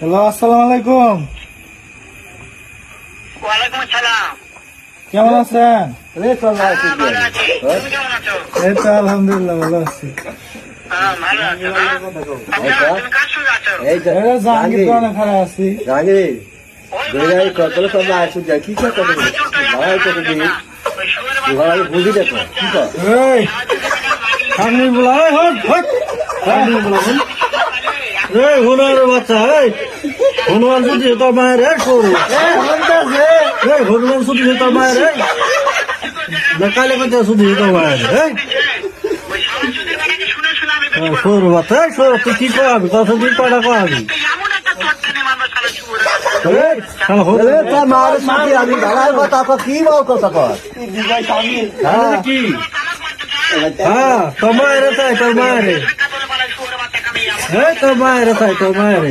Hello, আসসালামু আলাইকুম। ওয়ালাইকুম আসসালাম। কেমন আছেন? ভালো আছি। তুমি কেমন আছো? এই তো আলহামদুলিল্লাহ ভালো আছি। ভালো আছো না? তুমি কার সঙ্গে আছো? এই জাহাঙ্গীর দোকানে খারাপ আছি। এই সামনে বলা হনুমানের বাচ্চা, হনুমান ছুটি তোর মায়ের হনুমান ছুটি তোর মায়ের কালে কথা ছুটি তোর মায়ের সৌর বাচ্চা সৌর তুই কি করাবি কত দিন কটা করাবি কি হ্যাঁ তোর মায়ের তাই তোর মায়ের তোর মায়ের তাই তোর মায়ের